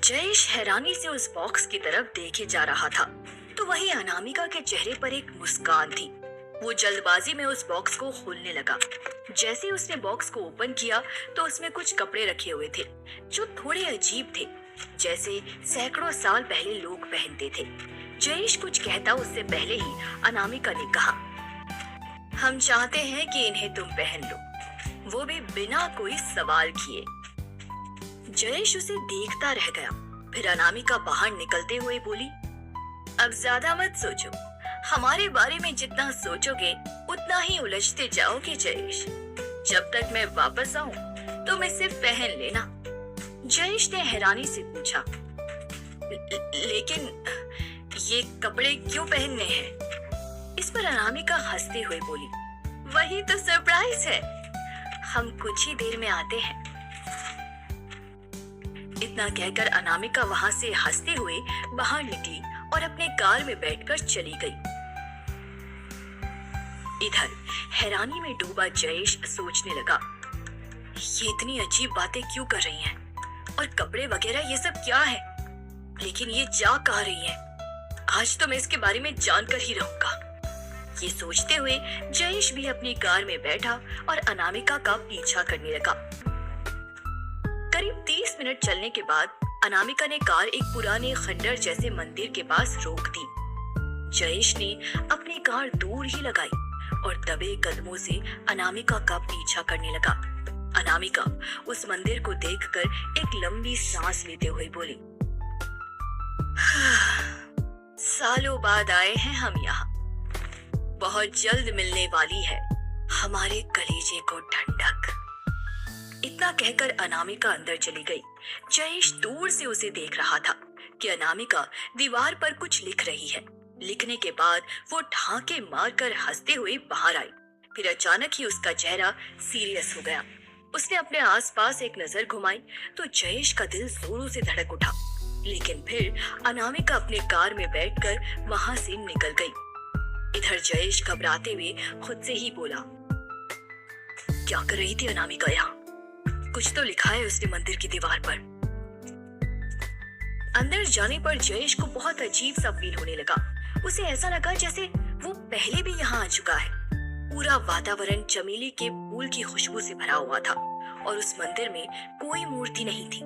जयेश हैरानी से उस बॉक्स की तरफ देखे जा रहा था तो वहीं अनामिका के चेहरे पर एक मुस्कान थी। वो जल्दबाजी में उस बॉक्स को खोलने लगा। जैसे ही उसने बॉक्स को ओपन किया तो उसमें कुछ कपड़े रखे हुए थे जो थोड़े अजीब थे, जैसे सैकड़ों साल पहले लोग पहनते थे। जयेश कुछ कहता उससे पहले ही अनामिका ने कहा, हम चाहते हैं कि इन्हें तुम पहन लो, वो भी बिना कोई सवाल किए। जयेश उसे देखता रह गया। फिर अनामिका बाहर निकलते हुए बोली, अब ज्यादा मत सोचो, हमारे बारे में जितना सोचोगे उतना ही उलझते जाओगे जयेश। जब तक मैं वापस आऊं तुम इसे पहन लेना। जयेश ने हैरानी से पूछा, लेकिन ये कपड़े क्यों पहनने हैं? इस पर अनामिका हंसते हुए बोली, वही तो सरप्राइज है, हम कुछ ही देर में आते हैं। इतना कहकर अनामिका वहां से हंसते हुए बाहर निकली और अपने कार में बैठकर चली गई। इधर हैरानी में डूबा जयेश सोचने लगा, ये इतनी अजीब बातें क्यों कर रही हैं? और कपड़े वगैरह ये सब क्या है? लेकिन ये जा कहाँ रही है? आज तो मैं इसके बारे में जानकर ही रहूंगा। ये सोचते हुए जयेश भी अपनी कार में बैठा और अनामिका का पीछा करने लगा। करीब 30 मिनट चलने के बाद अनामिका ने कार एक पुराने खंडर जैसे मंदिर के पास रोक दी। जयेश ने अपनी कार दूर ही लगाई और दबे कदमों से अनामिका का पीछा करने लगा। अनामिका उस मंदिर को देखकर एक लंबी सांस लेते हुए बोली, सालों बाद आए हैं हम यहाँ, बहुत जल्द मिलने वाली है हमारे कलेजे को ठंडक। इतना कहकर अनामिका अंदर चली गई। जयेश दूर से उसे देख रहा था कि अनामिका दीवार पर कुछ लिख रही है। लिखने के बाद वो ठाके मारकर हंसते हुए बाहर आई। फिर अचानक ही उसका चेहरा सीरियस हो गया। उसने अपने आसपास एक नजर घुमाई तो जयेश का दिल जोरों से धड़क उठा। लेकिन फिर अनामिका अपने कार में बैठकर वहां से निकल गई। इधर जयेश घबराते हुए खुद से ही बोला, क्या कर रही थी अनामिका यहाँ? कुछ तो लिखा है उसने मंदिर की दीवार पर। अंदर जाने पर जयेश को बहुत अजीब सा फील होने लगा। उसे ऐसा लगा जैसे वो पहले भी यहाँ आ चुका है। पूरा वातावरण चमेली के फूल की खुशबू से भरा हुआ था और उस मंदिर में कोई मूर्ति नहीं थी,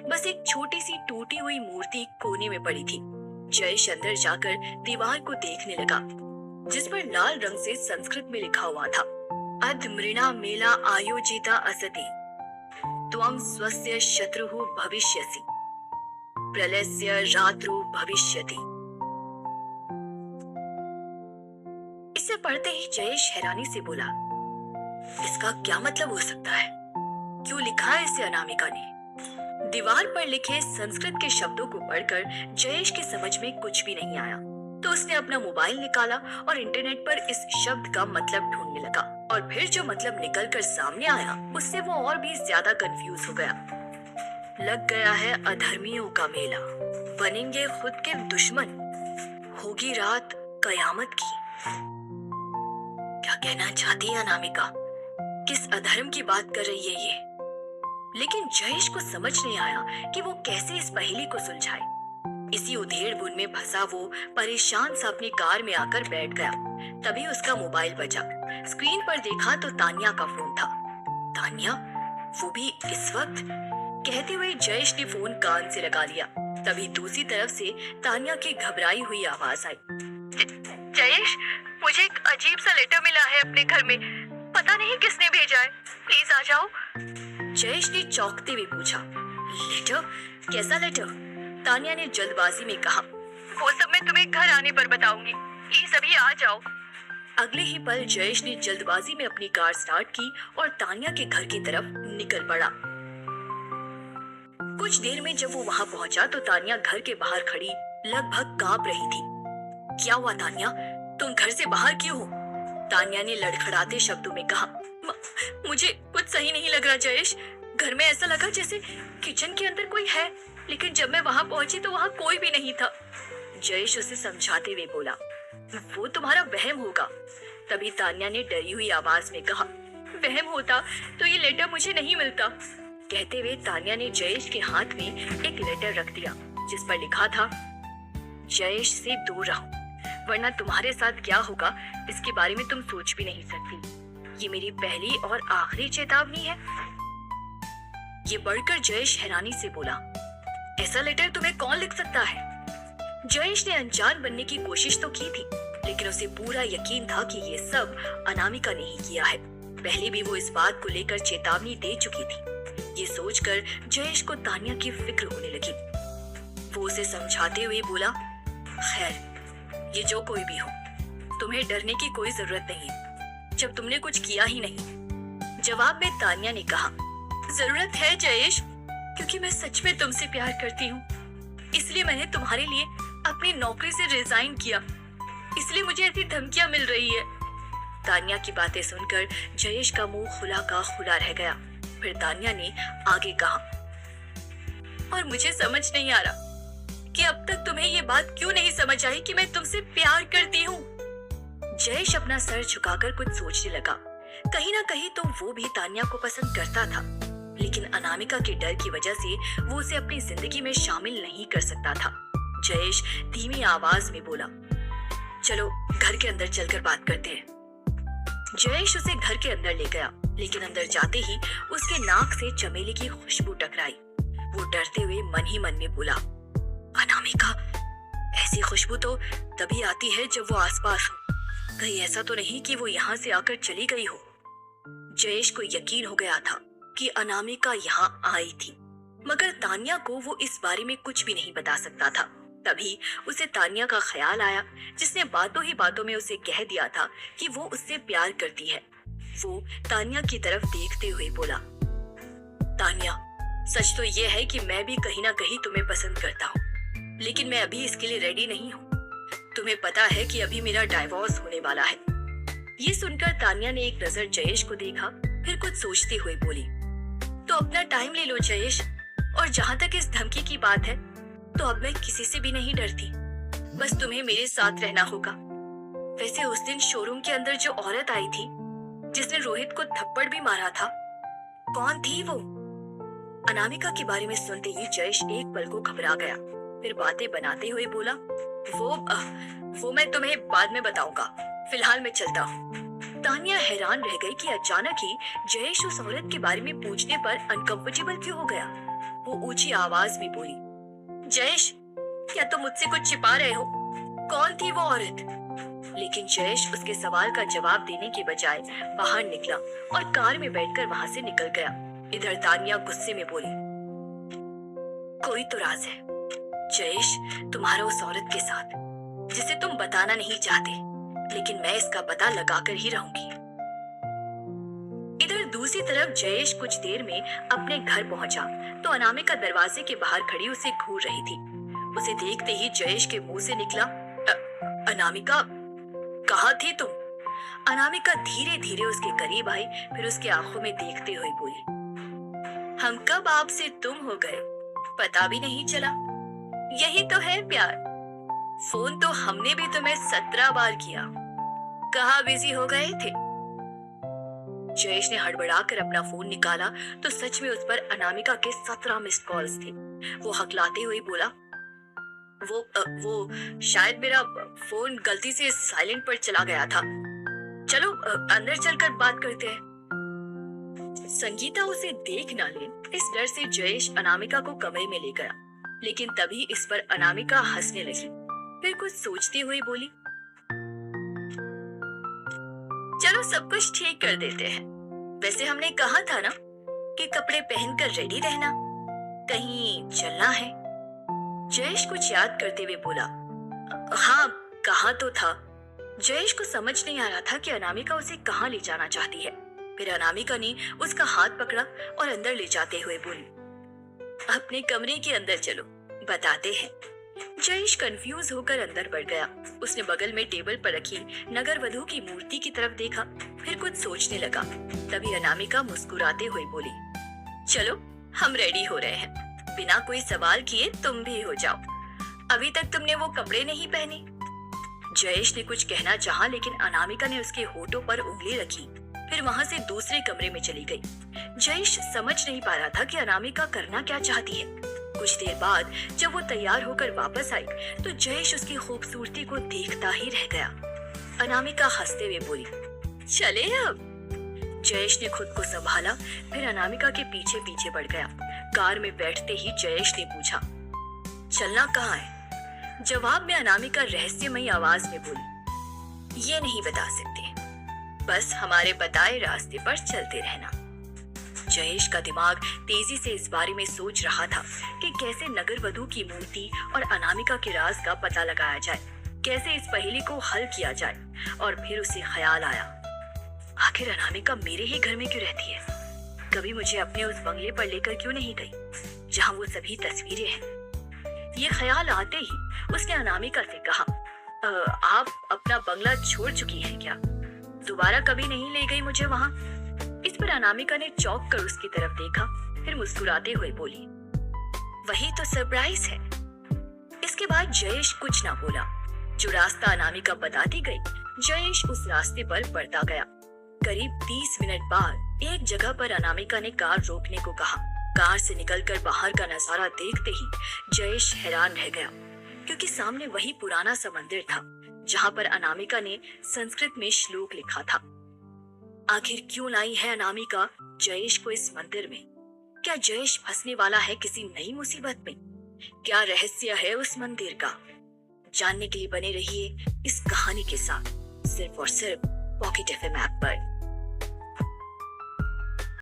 बस एक छोटी सी टूटी हुई मूर्ति कोने में पड़ी थी। जयेश अंदर जाकर दीवार को देखने लगा, जिस पर लाल रंग से संस्कृत में लिखा हुआ था, अध मृणा मेला आयोजिता असति त्वं स्वस्य शत्रुः भविष्यसि प्रलयस्य रात्रौ भविष्यति। इसे पढ़ते ही जयेश हैरानी से बोला, इसका क्या मतलब हो सकता है? क्यों लिखा है इसे अनामिका ने? दीवार पर लिखे संस्कृत के शब्दों को पढ़कर जयेश के समझ में कुछ भी नहीं आया। तो उसने अपना मोबाइल निकाला और इंटरनेट पर इस शब्द का मतलब ढूंढने लगा। और फिर जो मतलब निकलकर सामने आया उससे वो और भी ज्यादा कंफ्यूज हो गया। लग गया है अधर्मियों का मेला, बनेंगे खुद के दुश्मन, होगी रात कयामत की। क्या कहना चाहती है अनामिका? किस अधर्म की बात कर रही है ये? लेकिन जयेश को समझ नहीं आया कि वो कैसे इस पहेली को सुलझाए। इसी उधेड़-बुन में फंसा वो परेशान सा अपनी कार में आकर बैठ गया। तभी उसका मोबाइल बजा। स्क्रीन पर देखा तो तान्या का फोन था। तान्या? वो भी इस वक्त? कहते हुए जयेश ने फोन कान से लगा लिया। तभी दूसरी तरफ से तान्या की घबराई हुई आवाज आई, जयेश, मुझे एक अजीब सा लेटर मिला है अपने घर में, पता नहीं किसने भेजा है, प्लीज आ जाओ। जयेश ने चौंकते हुए पूछा, लेटर? कैसा लेटर? तान्या ने जल्दबाजी में कहा, वो सब मैं तुम्हें घर आने पर बताऊंगी, प्लीज अभी आ जाओ। अगले ही पल जयेश ने जल्दबाजी में अपनी कार स्टार्ट की और तान्या के घर की तरफ निकल पड़ा। कुछ देर में जब वो वहां पहुंचा तो तान्या घर के बाहर खड़ी लगभग कांप रही थी। क्या हुआ तान्या, तुम घर से बाहर क्यों हो? तान्या ने लड़खड़ाते शब्दों में कहा, मुझे कुछ सही नहीं लग रहा जयेश, घर में ऐसा लगा जैसे किचन के अंदर कोई है, लेकिन जब मैं वहां पहुंची तो वहां कोई भी नहीं था। जयेश उसे समझाते हुए बोला, वो तुम्हारा वहम होगा। तभी तान्या ने डरी हुई आवाज में कहा, वहम होता तो ये लेटर मुझे नहीं मिलता। कहते हुए तान्या ने जयेश के हाथ में एक लेटर रख दिया जिस पर लिखा था, जयेश से दूर रहो वरना तुम्हारे साथ क्या होगा इसके बारे में तुम सोच भी नहीं सकती। ये मेरी पहली और आखिरी चेतावनी है। ये पढ़कर जयेश हैरानी से बोला, ऐसा लेटर तुम्हें कौन लिख सकता है? जयेश ने अनजान बनने की कोशिश तो की थी, लेकिन उसे पूरा यकीन था कि ये सब अनामिका ने ही किया है। पहले भी वो इस बात को लेकर चेतावनी दे चुकी थी। ये सोचकर जयेश को तान्या की फिक्र होने लगी। वो उसे समझाते हुए बोला, खैर ये जो कोई भी हो, तुम्हें डरने की कोई जरूरत नहीं जब तुमने कुछ किया ही नहीं। जवाब में तान्या ने कहा, जरूरत है जयेश, क्योंकि मैं सच में तुमसे प्यार करती हूँ। इसलिए मैंने तुम्हारे लिए अपनी नौकरी से रिजाइन किया, इसलिए मुझे ऐसी धमकियां मिल रही है। तान्या की बातें सुनकर जयेश का मुंह खुला का खुला रह गया। फिर तान्या ने आगे कहा, और मुझे समझ नहीं आ रहा कि अब तक तुम्हें ये बात क्यों नहीं समझ आई कि मैं तुमसे प्यार करती हूँ। जयेश अपना सर झुकाकर कुछ सोचने लगा। कहीं ना कहीं तो वो भी तान्या को पसंद करता था, लेकिन अनामिका के डर की वजह से वो उसे अपनी जिंदगी में शामिल नहीं कर सकता था। जयेश धीमी आवाज में बोला, चलो घर के अंदर चलकर बात करते हैं। जयेश उसे घर के अंदर ले गया, लेकिन अंदर जाते ही उसके नाक से चमेली की खुशबू टकराई। वो डरते हुए मन ही मन में बोला, अनामिका, ऐसी खुशबू तो तभी आती है जब वो आसपास हो। कहीं ऐसा तो नहीं कि वो यहाँ से आकर चली गई हो। जयेश को यकीन हो गया था कि अनामिका यहाँ आई थी, मगर तान्या को वो इस बारे में कुछ भी नहीं बता सकता था। तभी उसे तान्या का ख्याल आया, जिसने बातों ही बातों में उसे कह दिया था कि वो उससे प्यार करती है। वो तान्या की तरफ देखते हुए बोला, तान्या, सच तो ये है कि मैं भी कहीं ना कहीं तुम्हें पसंद करता हूँ, लेकिन मैं अभी इसके लिए रेडी नहीं हूँ। तुम्हें पता है कि अभी मेरा डाइवोर्स होने वाला है। ये सुनकर तान्या ने एक नजर जयेश को देखा, फिर कुछ सोचते हुए बोली, तो अपना टाइम ले लो जयेश, और जहाँ तक इस धमकी की बात है तो अब मैं किसी से भी नहीं डरती। बस तुम्हें मेरे साथ रहना होगा। वैसे उस दिन शोरूम के अंदर जो औरत आई थी जिसने रोहित को थप्पड़ भी मारा था, कौन थी वो? अनामिका के बारे में सुनते ही जयेश एक पल को घबरा गया, फिर बातें बनाते हुए बोला, वो मैं तुम्हें बाद में बताऊंगा, फिलहाल मैं चलता हूँ। तान्या हैरान रह गई कि अचानक ही जयेश उस औरत के बारे में पूछने पर अनकंफर्टेबल क्यों हो गया। वो ऊंची आवाज में बोली, जयेश, क्या तुम मुझसे कुछ छिपा रहे हो? कौन थी वो औरत? लेकिन जयेश उसके सवाल का जवाब देने के बजाय बाहर निकला और कार में बैठकर वहां से निकल गया। इधर तान्या गुस्से में बोली, कोई तो राज है जयेश तुम्हारा उस औरत के साथ, जिसे तुम बताना नहीं चाहते, लेकिन मैं इसका पता लगाकर ही रहूंगी। इधर दूसरी तरफ जयेश कुछ देर में अपने घर पहुंचा तो अनामिका दरवाजे के बाहर खड़ी उसे घूर रही थी। उसे देखते ही जयेश के मुंह से निकला, अनामिका, कहाँ थी तुम? अनामिका धीरे धीरे उसके करीब आई, फिर उसके आंखों में देखते हुए बोली, हम कब आपसे तुम हो गए, पता भी नहीं चला। यही तो है प्यार। फोन तो हमने भी तुम्हें 17 बार किया, कहाँ बिजी हो गए थे? जयेश ने हड़बड़ाकर अपना फोन निकाला तो सच में उस पर अनामिका के 17 मिस्ड कॉल्स थे। वो हकलाते हुए बोला, वो शायद मेरा फोन गलती से साइलेंट पर चला गया था। चलो अंदर चलकर बात करते हैं। संगीता उसे देख ना ले, इस डर से जयेश अनामिका को कमरे में ले गया, लेकिन तभी इस पर अनामिका हंसने लगी, फिर कुछ सोचते हुए बोली, चलो सब कुछ ठीक कर देते हैं। वैसे हमने कहा था ना कि कपड़े पहनकर रेडी रहना, कहीं चलना है। जयेश कुछ याद करते हुए बोला, हाँ कहा तो था। जयेश को समझ नहीं आ रहा था कि अनामिका उसे कहाँ ले जाना चाहती है। फिर अनामिका ने उसका हाथ पकड़ा और अंदर ले जाते हुए बोली, अपने कमरे के अंदर चलो, बताते हैं। जयेश कंफ्यूज होकर अंदर बढ़ गया। उसने बगल में टेबल पर रखी नगर वधू की मूर्ति की तरफ देखा, फिर कुछ सोचने लगा। तभी अनामिका मुस्कुराते हुए बोली, चलो हम रेडी हो रहे हैं, बिना कोई सवाल किए तुम भी हो जाओ। अभी तक तुमने वो कपड़े नहीं पहने। जयेश ने कुछ कहना चाहा, लेकिन अनामिका ने उसके होठों पर उंगली रखी। फिर वहां से दूसरे कमरे में चली गई। जयेश समझ नहीं पा रहा था कि अनामिका करना क्या चाहती है। कुछ देर बाद जब वो तैयार होकर वापस आई तो जयेश उसकी खूबसूरती को देखता ही रह गया। अनामिका हंसते हुए बोली, चले अब। जयेश ने खुद को संभाला, फिर अनामिका के पीछे पीछे बढ़ गया। कार में बैठते ही जयेश ने पूछा, चलना कहाँ है? जवाब में अनामिका रहस्यमयी आवाज में बोली, ये नहीं बता सकते, बस हमारे बताए रास्ते पर चलते रहना। जयेश का दिमाग तेजी से इस बारे में सोच रहा था कि कैसे नगर वधू की मूर्ति और अनामिका के राज का पता लगाया जाए, कैसे इस पहेली को हल किया जाए। और फिर उसे ख्याल आया, आखिर अनामिका मेरे ही घर में क्यों रहती है? कभी मुझे अपने उस बंगले पर लेकर क्यों नहीं गई जहां वो सभी तस्वीरें हैं? ये ख्याल आते ही उसने अनामिका से कहा, आप अपना बंगला छोड़ चुकी हैं क्या? दोबारा कभी नहीं ले गई मुझे वहां? इस पर अनामिका ने चौंक कर उसकी तरफ देखा, फिर मुस्कुराते हुए बोली, वही तो सरप्राइज है। इसके बाद जयेश कुछ ना बोला। जो रास्ता अनामिका बताती गई, जयेश उस रास्ते पर बढ़ता गया। करीब 30 मिनट बाद एक जगह पर अनामिका ने कार रोकने को कहा। कार से निकलकर बाहर का नजारा देखते ही जयेश हैरान रह गया, क्योंकि सामने वही पुराना सा मंदिर था जहाँ पर अनामिका ने संस्कृत में श्लोक लिखा था। आखिर क्यों लाई है अनामिका जयेश को इस मंदिर में? क्या जयेश फंसने वाला है किसी नई मुसीबत में? क्या रहस्य है उस मंदिर का? जानने के लिए बने रहिए इस कहानी के साथ, सिर्फ और सिर्फ पॉकेट एफएम ऐप पर।